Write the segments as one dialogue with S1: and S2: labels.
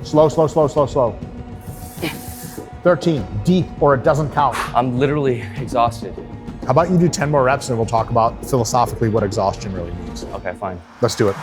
S1: Slow, slow, slow, slow, slow. 13, deep, or it doesn't count.
S2: I'm literally exhausted.
S1: How about you do 10 more reps and we'll talk about philosophically what exhaustion really means.
S2: Okay, fine.
S1: Let's do it.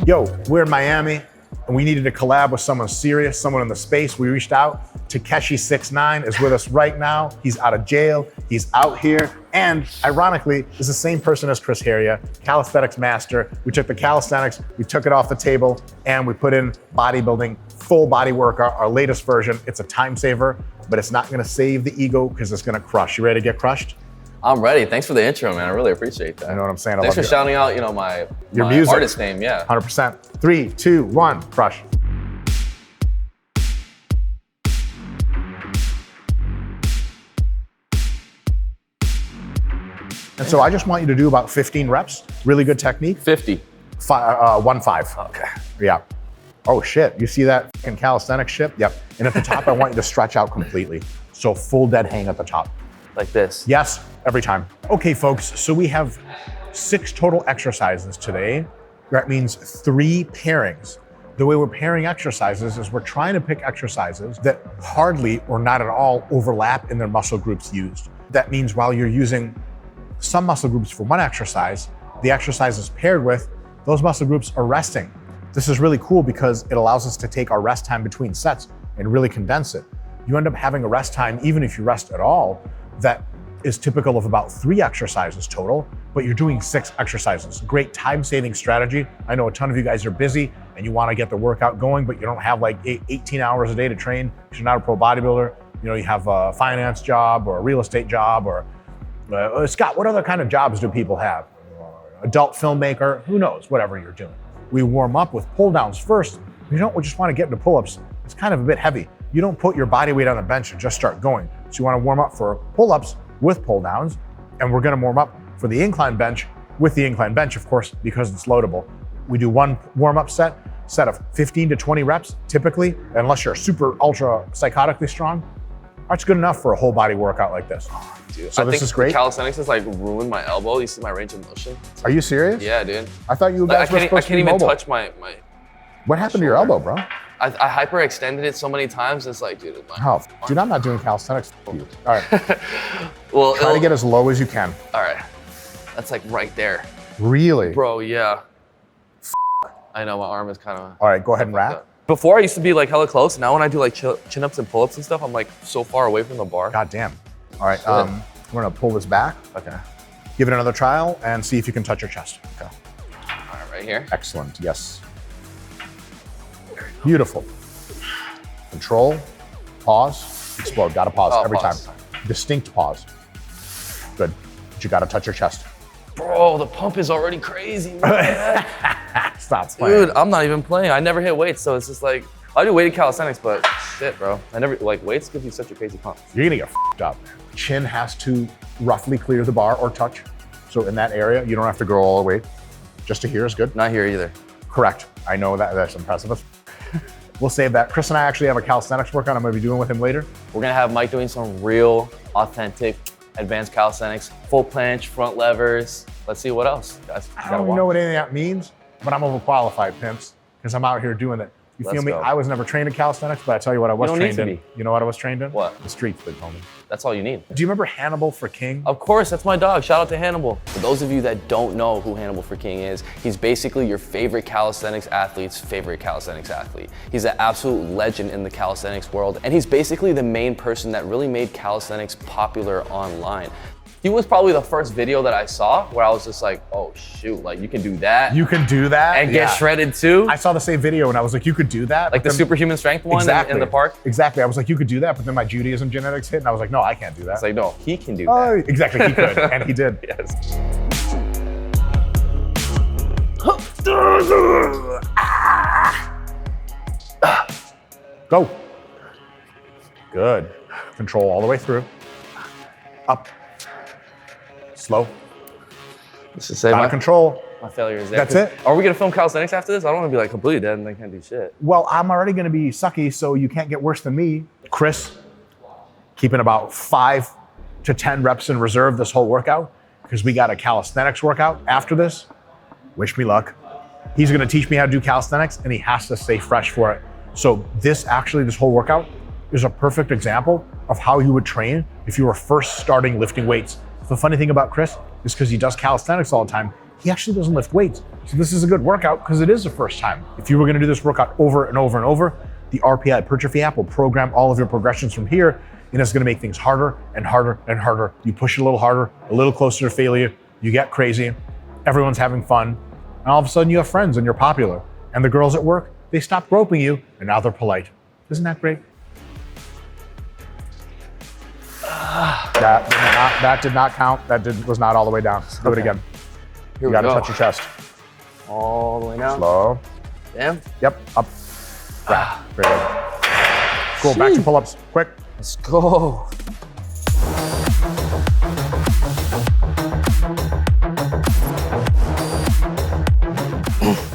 S1: Yo, we're in Miami and we needed to collab with someone serious, someone in the space. We reached out. Takeshi69 is with us right now. He's out of jail. He's out here. And ironically, is the same person as Chris Heria, calisthenics master. We took the calisthenics, we took it off the table, and we put in bodybuilding, full body workout, our latest version. It's a time saver, but it's not gonna save the ego because it's gonna crush. You ready to get crushed?
S2: I'm ready. Thanks for the intro, man. I really appreciate that.
S1: I know what I'm saying.
S2: Thanks for shouting out, my
S1: music.
S2: artist name, yeah.
S1: 100%. 3, 2, 1, crush. And so I just want you to do about 15 reps. Really good technique.
S2: 50.
S1: 1-5.
S2: Okay.
S1: Yeah. Oh shit, you see that fucking calisthenics shit? Yep. And at the top, I want you to stretch out completely. So full dead hang at the top.
S2: Like this?
S1: Yes, every time. Okay, folks, so we have 6 total exercises today. That means 3 pairings. The way we're pairing exercises is we're trying to pick exercises that hardly or not at all overlap in their muscle groups used. That means while you're using some muscle groups for one exercise, the exercise is paired with, those muscle groups are resting. This is really cool because it allows us to take our rest time between sets and really condense it. You end up having a rest time, even if you rest at all, that is typical of about 3 exercises total, but you're doing 6 exercises. Great time-saving strategy. I know a ton of you guys are busy and you want to get the workout going, but you don't have like 18 hours a day to train because you're not a pro bodybuilder. You have a finance job or a real estate job or Scott, what other kind of jobs do people have? Adult filmmaker, who knows, whatever you're doing. We warm up with pull downs first. You don't just want to get into pull-ups. It's kind of a bit heavy. You don't put your body weight on the bench and just start going. So you want to warm up for pull-ups with pull downs. And we're going to warm up for the incline bench with the incline bench, of course, because it's loadable. We do one warm-up set of 15 to 20 reps, typically, unless you're super ultra psychotically strong. That's good enough for a whole body workout like this.
S2: Dude,
S1: so this is great.
S2: Calisthenics has ruined my elbow. You see my range of motion?
S1: Are you serious?
S2: Yeah, dude.
S1: I thought you guys were supposed to be mobile.
S2: I can't even touch my
S1: What happened to your elbow, bro?
S2: I hyperextended it so many times. It's like, dude.
S1: Dude, I'm not doing calisthenics for you. All right.
S2: Well,
S1: try to get as low as you can.
S2: All right. That's like right there.
S1: Really?
S2: Bro, yeah. I know, my arm is kind of.
S1: All right, go ahead and wrap.
S2: Before I used to be hella close. Now when I do chin-ups and pull-ups and stuff, I'm so far away from the bar.
S1: God damn. All right, we're gonna pull this back.
S2: Okay.
S1: Give it another trial and see if you can touch your chest. Okay.
S2: All right, right here.
S1: Excellent, yes. Beautiful. Control, pause, explode. Gotta pause every time. Distinct pause. Good, but you gotta touch your chest.
S2: Bro, the pump is already crazy, man.
S1: Stop playing.
S2: Dude, I'm not even playing. I never hit weights, so it's just I do weighted calisthenics, but shit, bro. I never, weights give you such a crazy pump.
S1: You're gonna get f***ed up. Chin has to roughly clear the bar or touch. So in that area, you don't have to go all the way. Just to here is good.
S2: Not here either.
S1: Correct. I know that's impressive. We'll save that. Chris and I actually have a calisthenics workout I'm gonna be doing with him later.
S2: We're gonna have Mike doing some real, authentic, advanced calisthenics, full planche, front levers. Let's see what else, guys.
S1: I don't even know what any of that means, but I'm overqualified, pimps, because I'm out here doing it. You feel me?
S2: Go.
S1: I was never trained in calisthenics, but I tell you what I was trained in. You know what I was trained in?
S2: What?
S1: The streets, big homie.
S2: That's all you need.
S1: Do you remember Hannibal for King?
S2: Of course, that's my dog. Shout out to Hannibal. For those of you that don't know who Hannibal for King is, he's basically your favorite calisthenics athlete's favorite calisthenics athlete. He's an absolute legend in the calisthenics world, and he's basically the main person that really made calisthenics popular online. He was probably the first video that I saw where I was just like, oh shoot, you can do that.
S1: You can do that?
S2: And get shredded too?
S1: I saw the same video and I was like, you could do that?
S2: Like the superhuman strength one in the park?
S1: Exactly, I was like, you could do that, but then my Judaism genetics hit and I was like, no, I can't do that.
S2: It's like, no, he can do that.
S1: Exactly, he could, and he did.
S2: Yes.
S1: Go. Good. Control all the way through. Up. Slow.
S2: This is
S1: Out of control.
S2: My failure is there.
S1: That's it.
S2: Are we gonna film calisthenics after this? I don't want to be completely dead and I can't do shit.
S1: Well, I'm already gonna be sucky, so you can't get worse than me. Chris, keeping about 5 to 10 reps in reserve this whole workout, because we got a calisthenics workout after this. Wish me luck. He's gonna teach me how to do calisthenics, and he has to stay fresh for it. So this whole workout is a perfect example of how you would train if you were first starting lifting weights. The funny thing about Chris is because he does calisthenics all the time, he actually doesn't lift weights. So this is a good workout because it is the first time. If you were gonna do this workout over and over and over, the RPI Hypertrophy app will program all of your progressions from here, and it's gonna make things harder and harder and harder. You push it a little harder, a little closer to failure, you get crazy, everyone's having fun, and all of a sudden you have friends and you're popular. And the girls at work, they stopped groping you, and now they're polite. Isn't that great? That did not count. That was not all the way down. Do it again. You gotta touch your chest.
S2: All the way down.
S1: Slow.
S2: Damn.
S1: Yep, up. Right. Very good. Cool, back to pull-ups, quick.
S2: Let's go.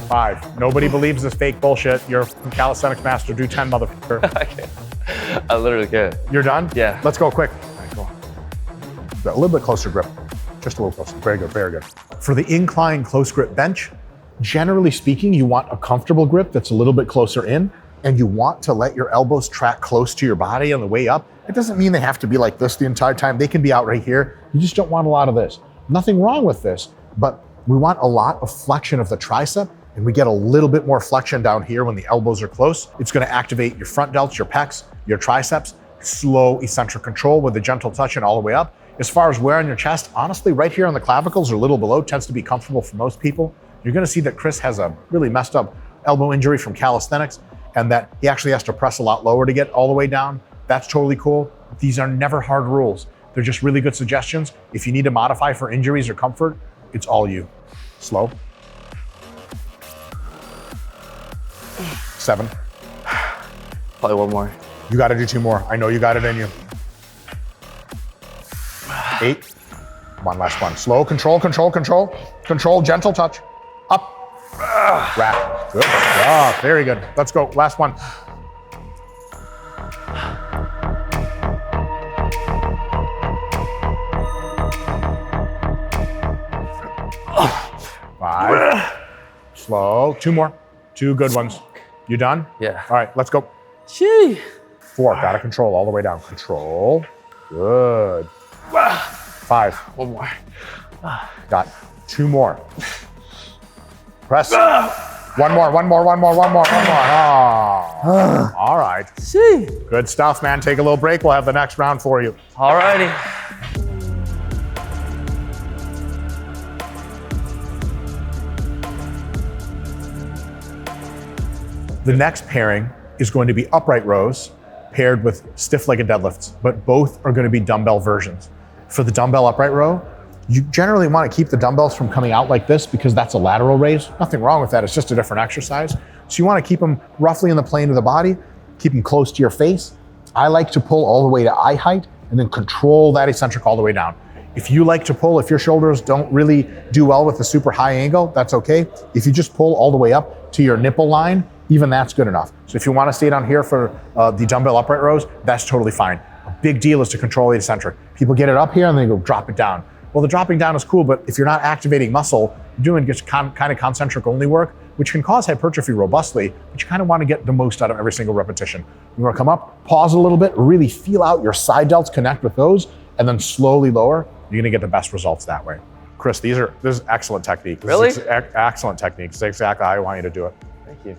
S1: Five. Nobody believes this fake bullshit. You're a calisthenics master. Do 10, motherfucker.
S2: I can't. I literally can't.
S1: You're done?
S2: Yeah.
S1: Let's go quick. All right, cool. A little bit closer grip. Just a little closer. Very good, very good. For the incline close grip bench, generally speaking, you want a comfortable grip that's a little bit closer in, and you want to let your elbows track close to your body on the way up. It doesn't mean they have to be like this the entire time. They can be out right here. You just don't want a lot of this. Nothing wrong with this, but we want a lot of flexion of the tricep, and we get a little bit more flexion down here when the elbows are close. It's gonna activate your front delts, your pecs, your triceps, slow eccentric control with a gentle touch and all the way up. As far as wear on your chest, honestly, right here on the clavicles or a little below tends to be comfortable for most people. You're gonna see that Chris has a really messed up elbow injury from calisthenics, and that he actually has to press a lot lower to get all the way down. That's totally cool. These are never hard rules. They're just really good suggestions. If you need to modify for injuries or comfort, it's all you. Slow. 7.
S2: Probably one more.
S1: You gotta do 2 more. I know you got it in you. 8. One last one. Slow, control, control, control. Control, gentle touch. Up. Wrap. Good job. Very good. Let's go. Last one. Five. Slow. 2 more. 2 good ones. You done?
S2: Yeah.
S1: All right, let's go.
S2: Gee.
S1: 4. Gotta control all the way down. Control. Good. 5.
S2: One more.
S1: Got 2 more. Press. One more. Oh. All right.
S2: Gee.
S1: Good stuff, man. Take a little break. We'll have the next round for you.
S2: All righty.
S1: The next pairing is going to be upright rows paired with stiff-legged deadlifts, but both are going to be dumbbell versions. For the dumbbell upright row, you generally want to keep the dumbbells from coming out like this because that's a lateral raise. Nothing wrong with that. It's just a different exercise. So you want to keep them roughly in the plane of the body, keep them close to your face. I like to pull all the way to eye height and then control that eccentric all the way down. If you like to pull, if your shoulders don't really do well with the super high angle, that's okay. If you just pull all the way up to your nipple line, even that's good enough. So if you want to stay down here for the dumbbell upright rows, that's totally fine. A big deal is to control the eccentric. People get it up here and then they go drop it down. Well, the dropping down is cool, but if you're not activating muscle, you're doing just kind of concentric only work, which can cause hypertrophy robustly, but you kind of want to get the most out of every single repetition. You want to come up, pause a little bit, really feel out your side delts, connect with those, and then slowly lower. You're going to get the best results that way. Chris, this is excellent technique.
S2: Really?
S1: Excellent technique. It's exactly how I want you to do it.
S2: Thank you.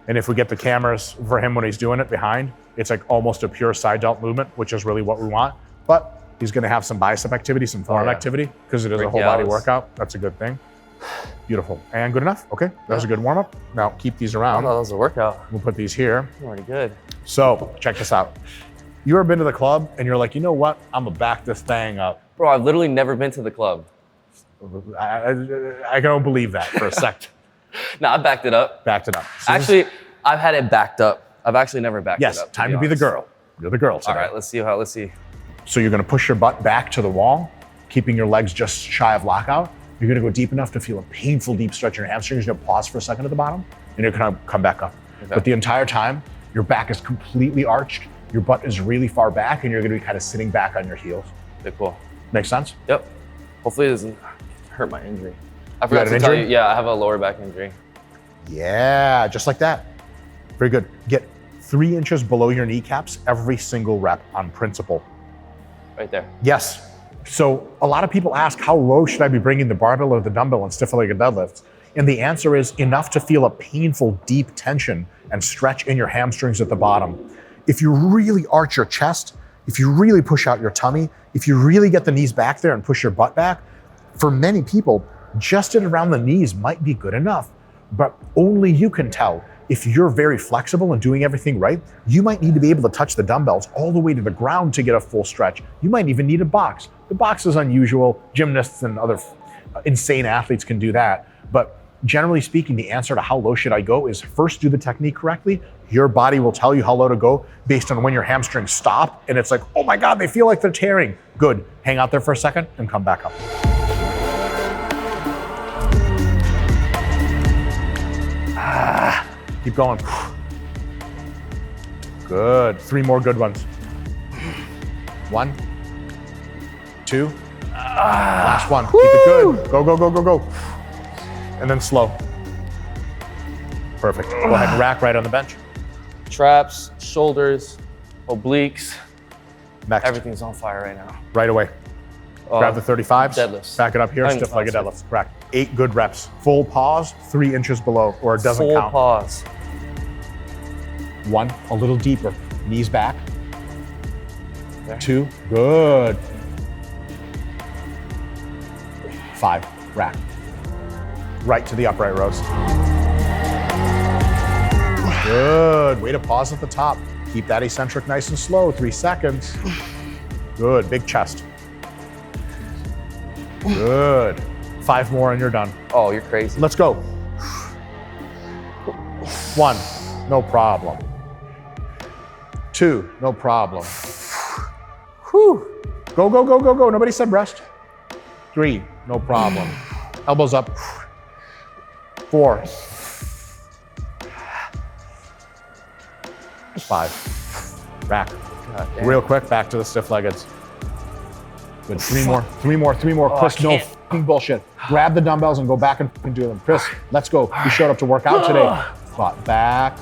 S1: And if we get the cameras for him when he's doing it behind, it's like almost a pure side delt movement, which is really what we want. But he's going to have some bicep activity, some forearm activity, because it is a whole body workout. That's a good thing. Beautiful. And good enough? Okay, that was a good warm up. Now keep these around.
S2: Oh, that was a workout.
S1: We'll put these here.
S2: Already good.
S1: So check this out. You ever been to the club and you're like, you know what? I'm gonna back this thing up.
S2: Bro, I've literally never been to the club.
S1: I don't believe that for a sec.
S2: No, I backed it up.
S1: Backed it up. So
S2: Actually, I've had it backed up. I've actually never backed it up.
S1: yes, time to be the girl. You're the girl today.
S2: All right, let's see.
S1: So you're gonna push your butt back to the wall, keeping your legs just shy of lockout. You're gonna go deep enough to feel a painful deep stretch in your hamstrings. You're gonna pause for a second at the bottom, and you're gonna come back up.
S2: Okay.
S1: But the entire time, your back is completely arched, your butt is really far back, and you're gonna be kind of sitting back on your heels.
S2: Okay, cool.
S1: Make sense?
S2: Yep. Hopefully it doesn't hurt my injury. I
S1: got
S2: forgot
S1: an
S2: to tell
S1: injury?
S2: you, yeah, I have a lower back injury.
S1: Yeah, just like that. Very good. Get 3 inches below your kneecaps every single rep on principle.
S2: Right there.
S1: Yes. So a lot of people ask, how low should I be bringing the barbell or the dumbbell in stiff-legged deadlifts? And the answer is enough to feel a painful, deep tension and stretch in your hamstrings at the bottom. If you really arch your chest, if you really push out your tummy, if you really get the knees back there and push your butt back, for many people, just at around the knees might be good enough. But only you can tell. If you're very flexible and doing everything right, you might need to be able to touch the dumbbells all the way to the ground to get a full stretch. You might even need a box. The box is unusual. Gymnasts and other insane athletes can do that. But generally speaking, the answer to how low should I go is first do the technique correctly. Your body will tell you how low to go based on when your hamstrings stop. And it's like, oh my God, they feel like they're tearing. Good. Hang out there for a second and come back up. Keep going. Good. 3 more good ones. 1, 2. Last one. Keep it good. Go, go, go, go, go. And then slow. Perfect. Go ahead and rack right on the bench.
S2: Traps, shoulders, obliques.
S1: Next.
S2: Everything's on fire right now.
S1: Right away. Grab the 35s.
S2: Deadlifts.
S1: Back it up here. Stiff-legged deadlifts. Rack. 8 good reps. Full pause, 3 inches below, or it doesn't count.
S2: Full pause.
S1: 1, a little deeper. Knees back.
S2: There.
S1: 2, good. 5, rack. Right to the upright rows. Good. Way to pause at the top. Keep that eccentric nice and slow. 3 seconds. Good. Big chest. Good. 5 more and you're done.
S2: Oh, you're crazy.
S1: Let's go. 1, no problem. 2, no problem. Whew. Go, go, go, go, go. Nobody said rest. 3, no problem. Elbows up. 4. 5. Rack. Real quick, back to the stiff-leggeds. Good. 3 more. 3 more. 3 more. Chris, no f***ing bullshit. Grab the dumbbells and go back and do them. Chris, let's go. You showed up to work out today. Butt back.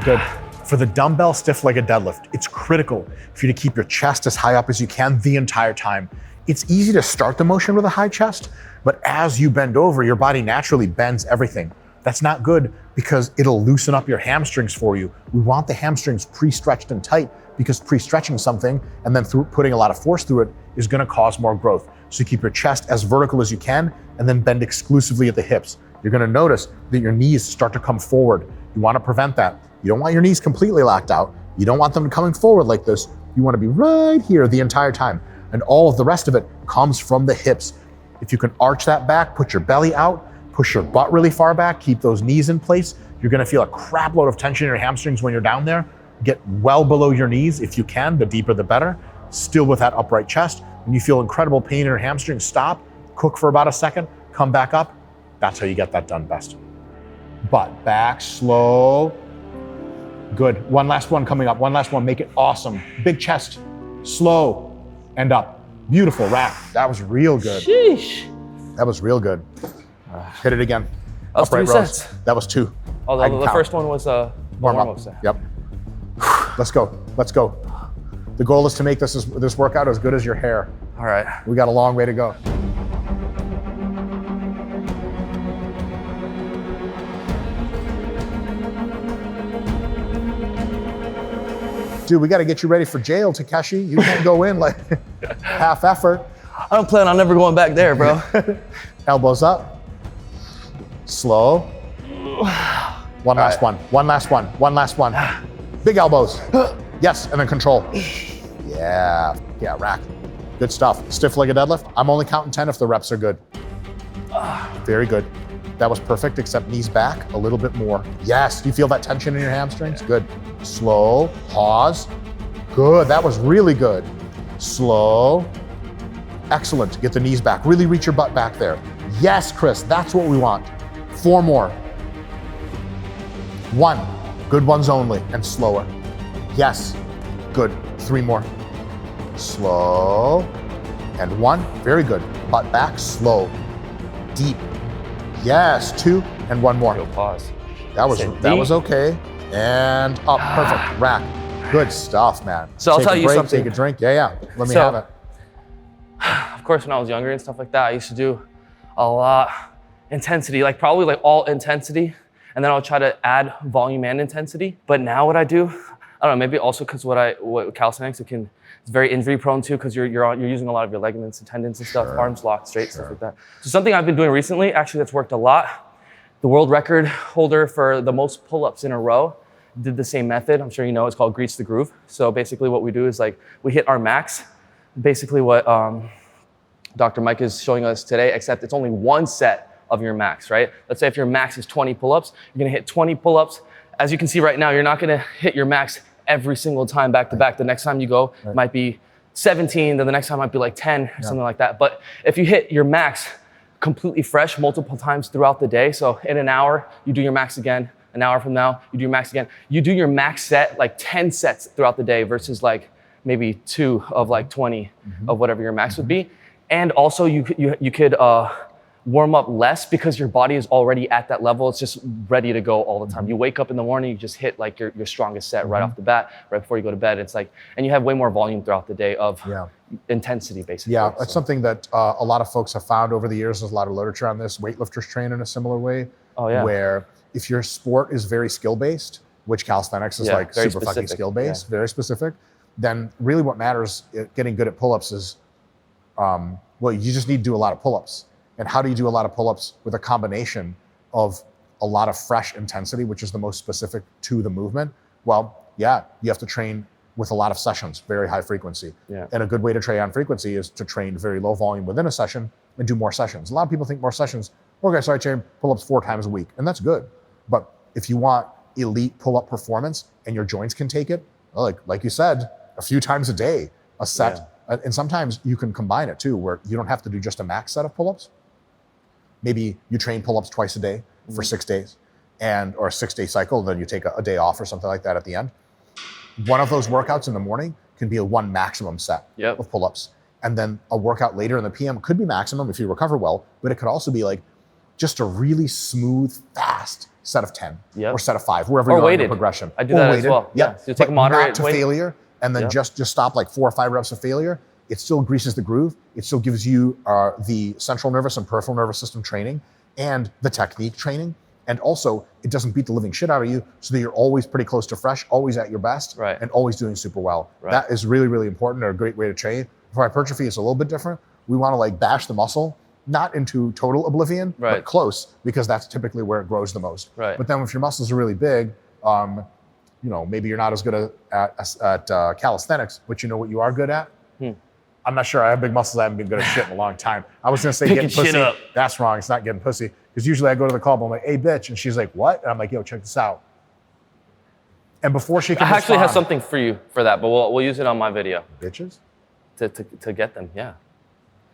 S1: Good. For the dumbbell stiff-legged deadlift, it's critical for you to keep your chest as high up as you can the entire time. It's easy to start the motion with a high chest, but as you bend over, your body naturally bends everything. That's not good because it'll loosen up your hamstrings for you. We want the hamstrings pre-stretched and tight because pre-stretching something and then putting a lot of force through it is gonna cause more growth. So keep your chest as vertical as you can and then bend exclusively at the hips. You're gonna notice that your knees start to come forward. You wanna prevent that. You don't want your knees completely locked out. You don't want them coming forward like this. You wanna be right here the entire time. And all of the rest of it comes from the hips. If you can arch that back, put your belly out, push your butt really far back, keep those knees in place, you're gonna feel a crap load of tension in your hamstrings when you're down there. Get well below your knees if you can, the deeper the better. Still with that upright chest. When you feel incredible pain in your hamstrings, stop, cook for about a second, come back up. That's how you get that done best. Butt back, slow. Good. One last one coming up. One last one. Make it awesome. Big chest, slow, and up. Beautiful rack. That was real good.
S2: Sheesh.
S1: That was real good. Hit it again.
S2: That was 3 sets.
S1: That was 2.
S2: Oh, the first one was warm-up set.
S1: Yep. Let's go. Let's go. The goal is to make this workout as good as your hair.
S2: All right.
S1: We got a long way to go. Dude, we got to get you ready for jail, Takeshi. You can't go in like half effort.
S2: I don't plan on never going back there, bro.
S1: Elbows up. Slow. One last one. One last one. One last one. Big elbows. Yes, and then control. Yeah. Yeah, rack. Good stuff. Stiff-legged deadlift. I'm only counting 10 if the reps are good. Very good. That was perfect, except knees back a little bit more. Yes, do you feel that tension in your hamstrings? Good. Slow, pause. Good, that was really good. Slow. Excellent, get the knees back. Really reach your butt back there. Yes, Chris, that's what we want. 4 more. 1, good ones only, and slower. Yes, good. 3 more. Slow, and 1, very good. Butt back, slow, deep. Yes, 2, And one more.
S2: Go pause.
S1: That was okay. And up, perfect, rack. Good stuff, man.
S2: So I'll tell you something.
S1: Take a drink, yeah. Let me have it.
S2: Of course, when I was younger and stuff like that, I used to do a lot intensity, like probably like all intensity. And then I'll try to add volume and intensity. But now what I do, I don't know, maybe also because what calisthenics, it's very injury prone too, because you're using a lot of your ligaments and tendons and stuff, arms locked straight, stuff like that. So something I've been doing recently, actually that's worked a lot. The world record holder for the most pull-ups in a row did the same method. I'm sure you know, it's called Grease the Groove. So basically what we do is like, we hit our max. Basically what Dr. Mike is showing us today, except it's only one set of your max, right? Let's say if your max is 20 pull-ups, you're gonna hit 20 pull-ups. As you can see right now, you're not gonna hit your max every single time back to back. The next time you go, it might be 17, then the next time might be like 10 or something like that. But if you hit your max completely fresh multiple times throughout the day, so in an hour, you do your max again, an hour from now, you do your max again. You do your max set, like 10 sets throughout the day versus like maybe 2 of like 20 of whatever your max would be. And also you could warm up less because your body is already at that level. It's just ready to go all the time. You wake up in the morning, you just hit like your strongest set right off the bat, right before you go to bed. It's like, and you have way more volume throughout the day of intensity, basically.
S1: Yeah, that's something that a lot of folks have found over the years. There's a lot of literature on this. Weightlifters train in a similar way. Oh yeah. Where if your sport is very skill-based, which calisthenics is like super fucking skill-based, very specific, then really what matters getting good at pull-ups is, well, you just need to do a lot of pull-ups. And how do you do a lot of pull-ups with a combination of a lot of fresh intensity, which is the most specific to the movement? Well, yeah, you have to train with a lot of sessions, very high frequency. And a good way to train on frequency is to train very low volume within a session and do more sessions. A lot of people think more sessions, okay, so I train pull-ups 4 times a week, and that's good. But if you want elite pull-up performance and your joints can take it, like you said, a few times a day, a set. And sometimes you can combine it too, where you don't have to do just a max set of pull-ups. Maybe you train pull-ups twice a day for 6 days, or a 6-day cycle, then you take a day off or something like that at the end. One of those workouts in the morning can be a 1 maximum set of pull-ups. And then a workout later in the PM could be maximum if you recover well, but it could also be like just a really smooth, fast set of 10 or set of 5, wherever you're in the progression.
S2: I do that as well.
S1: Yeah,
S2: so you take moderate
S1: not to failure, and then just stop like 4 or 5 reps of failure. It still greases the groove. It still gives you the central nervous and peripheral nervous system training and the technique training. And also, it doesn't beat the living shit out of you so that you're always pretty close to fresh, always at your best, and always doing super well. That is really, really important and a great way to train. For hypertrophy, it's a little bit different. We want to like bash the muscle, not into total oblivion, but close, because that's typically where it grows the most. But then if your muscles are really big, you know, maybe you're not as good at calisthenics, but you know what you are good at? I'm not sure. I have big muscles. I haven't been good at shit in a long time. I was going to say getting pussy. Shit up. That's wrong. It's not getting pussy. Because usually I go to the club, I'm like, hey, bitch. And she's like, what? And I'm like, yo, check this out. And before she can
S2: I actually have something for you for that, but we'll use it on my video.
S1: Bitches?
S2: To get them, yeah.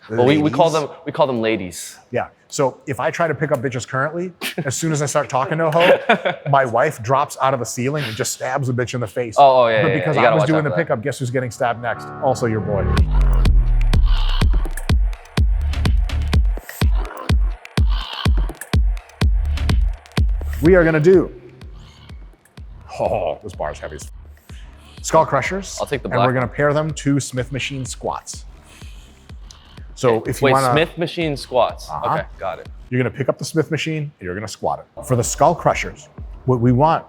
S2: Well, we call them ladies.
S1: Yeah. So if I try to pick up bitches currently, as soon as I start talking to a hoe, my wife drops out of the ceiling and just stabs a bitch in the face. But because I was doing the pickup, guess who's getting stabbed next? Also your boy. We are gonna do, this bar is heavy. Skull crushers.
S2: I'll take the black.
S1: And we're gonna pair them to Smith machine squats. So if you wanna—
S2: Smith machine squats. Okay, got it.
S1: You're gonna pick up the Smith machine and you're gonna squat it. For the skull crushers, what we want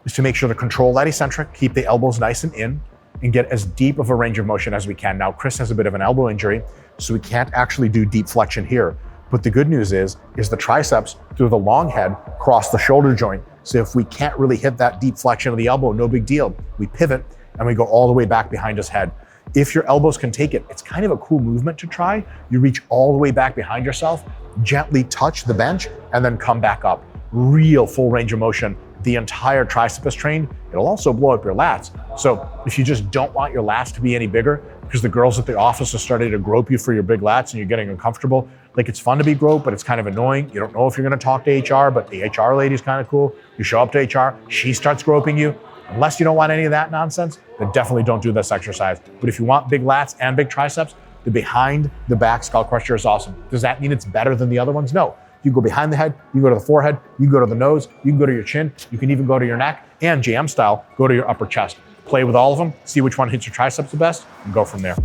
S1: is to make sure to control that eccentric, keep the elbows nice and in, and get as deep of a range of motion as we can. Now, Chris has a bit of an elbow injury, so we can't actually do deep flexion here. But the good news is the triceps through the long head cross the shoulder joint. So if we can't really hit that deep flexion of the elbow, no big deal. We pivot and we go all the way back behind his head. If your elbows can take it, it's kind of a cool movement to try. You reach all the way back behind yourself, gently touch the bench, and then come back up. Real full range of motion. The entire tricep is trained. It'll also blow up your lats. So if you just don't want your lats to be any bigger, because the girls at the office are starting to grope you for your big lats and you're getting uncomfortable, like it's fun to be groped, but it's kind of annoying. You don't know if you're gonna talk to HR, but the HR lady's kind of cool. You show up to HR, she starts groping you. Unless you don't want any of that nonsense, then definitely don't do this exercise. But if you want big lats and big triceps, the behind the back skull crusher is awesome. Does that mean it's better than the other ones? No. You go behind the head, you go to the forehead, you go to the nose, you can go to your chin, you can even go to your neck, and JM style, go to your upper chest. Play with all of them, see which one hits your triceps the best, and go from there.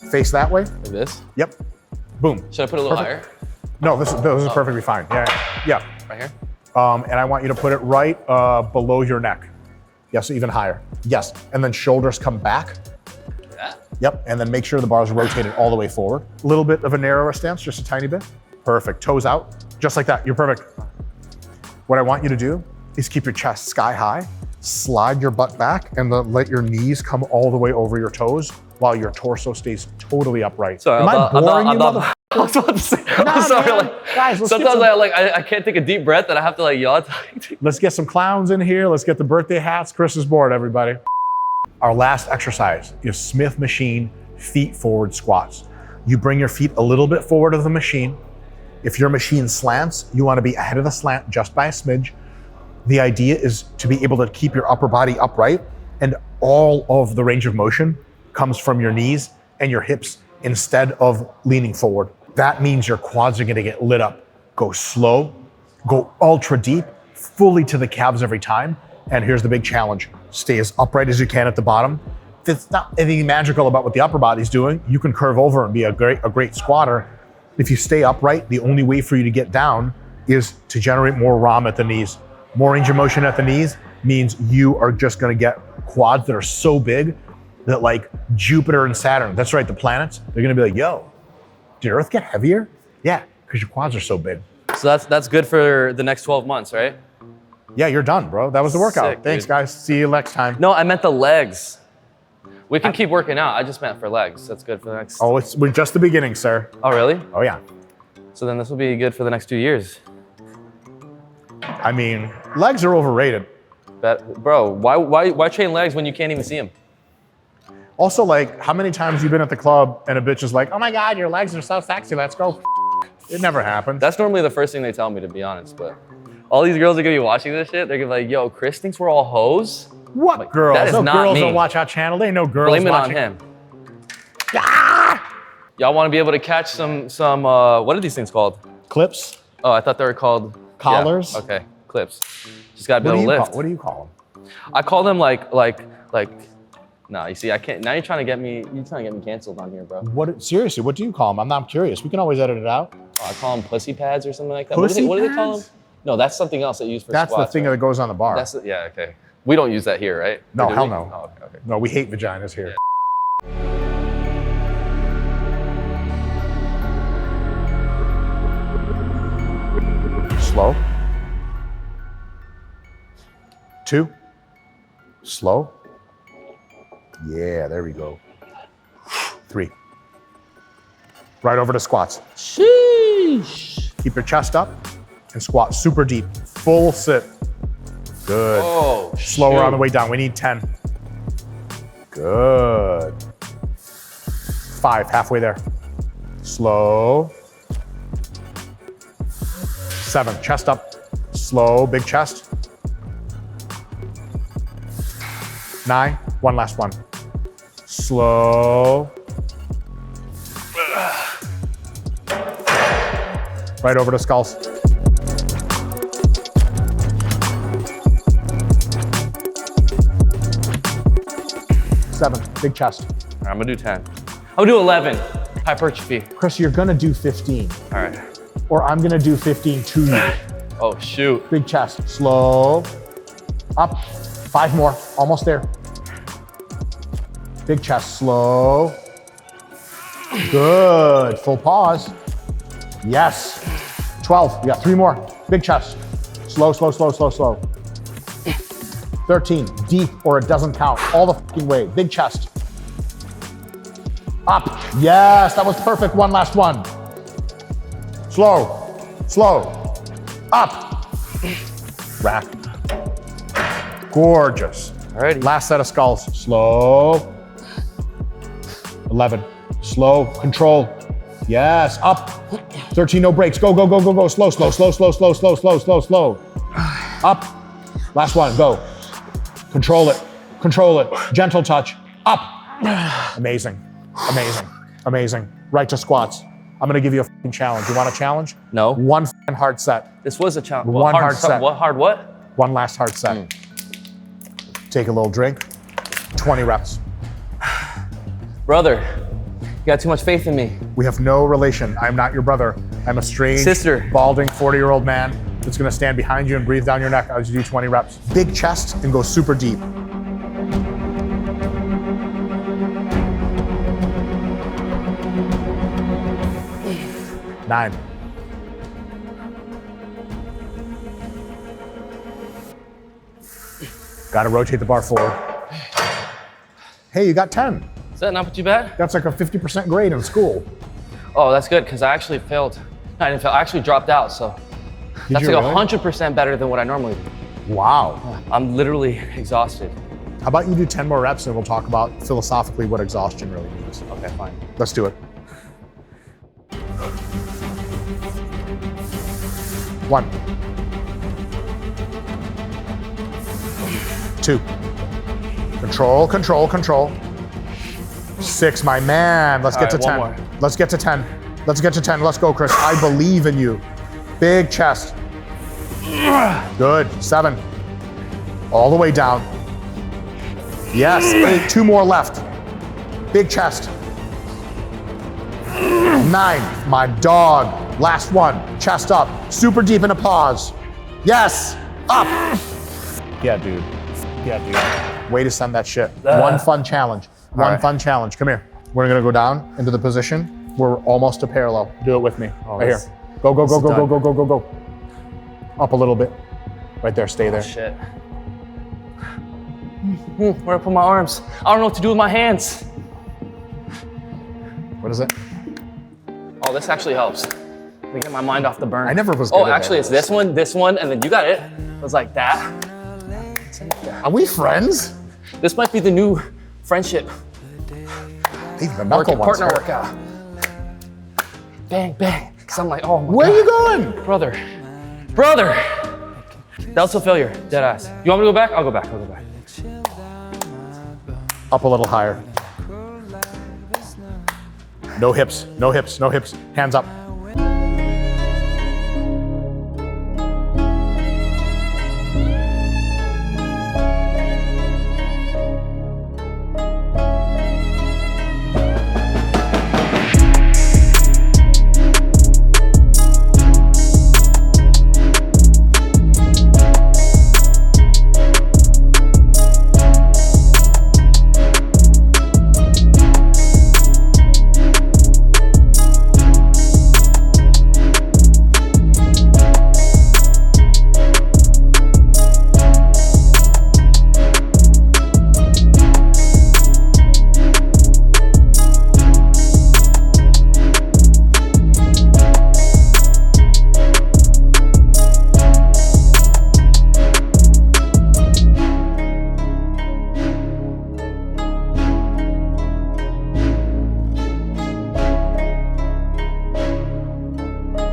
S1: Face that way.
S2: Like this?
S1: Yep. Boom.
S2: Should I put it a little
S1: Perfect.
S2: higher?
S1: No, this is perfectly fine. Yeah.
S2: Right here?
S1: And I want you to put it right below your neck. Yes, even higher. Yes, and then shoulders come back.
S2: That?
S1: Yep, and then make sure the bar is rotated all the way forward. A little bit of a narrower stance, just a tiny bit. Perfect, toes out, just like that, you're perfect. What I want you to do is keep your chest sky high, slide your butt back, and then let your knees come all the way over your toes while your torso stays totally upright.
S2: Sorry,
S1: Am I boring you, mother?
S2: I was about to say,
S1: Nah,
S2: I'm sorry,
S1: man.
S2: like,
S1: Guys, let's
S2: sometimes
S1: get
S2: I can't take a deep breath and I have to like yell.
S1: Let's get some clowns in here. Let's get the birthday hats. Chris is bored, everybody. Our last exercise is Smith machine feet forward squats. You bring your feet a little bit forward of the machine. If your machine slants, you want to be ahead of the slant just by a smidge. The idea is to be able to keep your upper body upright, and all of the range of motion comes from your knees and your hips instead of leaning forward. That means your quads are going to get lit up. Go slow, go ultra deep, fully to the calves every time. And here's the big challenge. Stay as upright as you can at the bottom. There's not anything magical about what the upper body's doing. You can curve over and be a great squatter. If you stay upright, the only way for you to get down is to generate more ROM at the knees. More range of motion at the knees means you are just going to get quads that are so big that like Jupiter and Saturn, that's right, the planets, they're going to be like, yo, did Earth get heavier? Yeah, because your quads are so big.
S2: So that's good for the next 12 months, right?
S1: Yeah, you're done, bro. That was the workout.
S2: Sick,
S1: Thanks,
S2: dude.
S1: guys. See you next time.
S2: No, I meant the legs. We can keep working out. I just meant for legs. That's good for the next.
S1: Oh, we're just the beginning, sir.
S2: Oh, really?
S1: Oh, yeah.
S2: So then this will be good for the next 2 years.
S1: I mean, legs are overrated.
S2: Bro, why train legs when you can't even see them?
S1: Also, like, how many times you been at the club and a bitch is like, oh my God, your legs are so sexy, let's go. It never happened.
S2: That's normally the first thing they tell me, to be honest. But all these girls are gonna be watching this shit. They're gonna be like, yo, Chris thinks we're all hoes?
S1: What
S2: Like,
S1: girls?
S2: that is
S1: No
S2: not
S1: girls
S2: me.
S1: don't watch our channel. They know girls
S2: Blame it
S1: watching.
S2: on him. Y'all wanna be able to catch some what are these things called?
S1: Clips?
S2: Oh, I thought they were called
S1: Collars?
S2: Yeah, okay, clips. Just gotta be able to lift.
S1: What do you call
S2: I call them like. No, you see, I can't. Now you're trying to get me canceled on here, bro.
S1: them? Seriously, what do you call them? I'm not curious. We can always edit it out.
S2: Oh, I call them pussy pads or something like that.
S1: Pussy
S2: What do they call
S1: pads?
S2: them? No, that's something else they use for
S1: That's
S2: squats.
S1: the thing
S2: right?
S1: that goes on the bar.
S2: Yeah, okay. We don't use that here, right?
S1: No,
S2: Or do
S1: hell
S2: we?
S1: no.
S2: Oh, okay.
S1: No, we hate vaginas here. Slow. 2. Slow. Yeah, there we go. 3. Right over to squats.
S2: Sheesh.
S1: Keep your chest up and squat super deep. Full sit. Good.
S2: Oh,
S1: Slower
S2: shoot.
S1: on the way down. We need 10. Good. 5, halfway there. Slow. 7, chest up. Slow, big chest. 9, one last one. Slow. Right over to skulls. 7, big chest.
S2: All right, I'm gonna do 10. I'm gonna do 11. Hypertrophy.
S1: Chris, you're gonna do 15.
S2: All right.
S1: Or I'm gonna do 15 to you.
S2: Oh, shoot.
S1: Big chest, slow. Up, 5 more, almost there. Big chest, slow. Good, full pause. Yes. 12, we got 3 more. Big chest, slow, slow, slow, slow, slow. 13, deep or it doesn't count, all the fucking way. Big chest. Up, yes, that was perfect, one last one. Slow, slow, up. Rack. Gorgeous.
S2: Alrighty.
S1: Last set of skulls, slow. 11, slow, control. Yes, up. 13, no breaks, go, go, go, go, go. Slow, slow, slow, slow, slow, slow, slow, slow, slow. Up. Last one, go. Control it, gentle touch, up. Amazing, amazing, amazing. Right to squats. I'm gonna give you a fucking challenge. You want a challenge?
S2: No.
S1: One fucking hard set.
S2: This was a challenge.
S1: One hard set.
S2: What hard what?
S1: One last hard set. Take a little drink. 20 reps.
S2: Brother, you got too much faith in me.
S1: We have no relation. I'm not your brother. I'm a strange,
S2: Sister.
S1: balding 40-year-old man that's gonna stand behind you and breathe down your neck as you do 20 reps. Big chest and go super deep. Nine. Gotta rotate the bar forward. Hey, you got 10.
S2: Is that not too bad?
S1: That's like a 50% grade in school.
S2: Oh, that's good, because I actually failed. I didn't fail, I actually dropped out, so.
S1: Did
S2: That's
S1: you
S2: like
S1: really?
S2: 100% better than what I normally do.
S1: Wow.
S2: I'm literally exhausted.
S1: How about you do 10 more reps and we'll talk about philosophically what exhaustion really means.
S2: Okay, fine.
S1: Let's do it. 1. 2. Control, control, control. 6, my man. Let's get to 10.
S2: One more.
S1: Let's get to 10. Let's get to 10. Let's go, Chris. I believe in you. Big chest. Good. 7. All the way down. Yes. 8. 2 more left. Big chest. 9. My dog. Last one. Chest up. Super deep in a pause. Yes. Up. Yeah, dude. Yeah, dude. Way to send that shit. One fun challenge. One fun challenge. Come here. We're gonna go down into the position. We're almost to parallel. Do it with me. Right here. Go, go, go, go, go, go, go, go, go. Up a little bit. Right there. Stay there.
S2: Shit. Where do I put my arms? I don't know what to do with my hands.
S1: What is it?
S2: Oh, this actually helps. To get my mind off the burn.
S1: I never was good
S2: Oh,
S1: at
S2: actually,
S1: it.
S2: it's this one, and then you got it. It was like that.
S1: Are we friends?
S2: This might be the new friendship.
S1: Even the knuckle ones
S2: Partner
S1: hurt.
S2: workout. Bang, bang. Because I'm like, oh my
S1: Where
S2: God.
S1: are you going?
S2: Brother. Brother! That was a failure, dead ass. You want me to go back? I'll go back, I'll go back.
S1: Up a little higher. No hips, no hips, no hips. Hands up.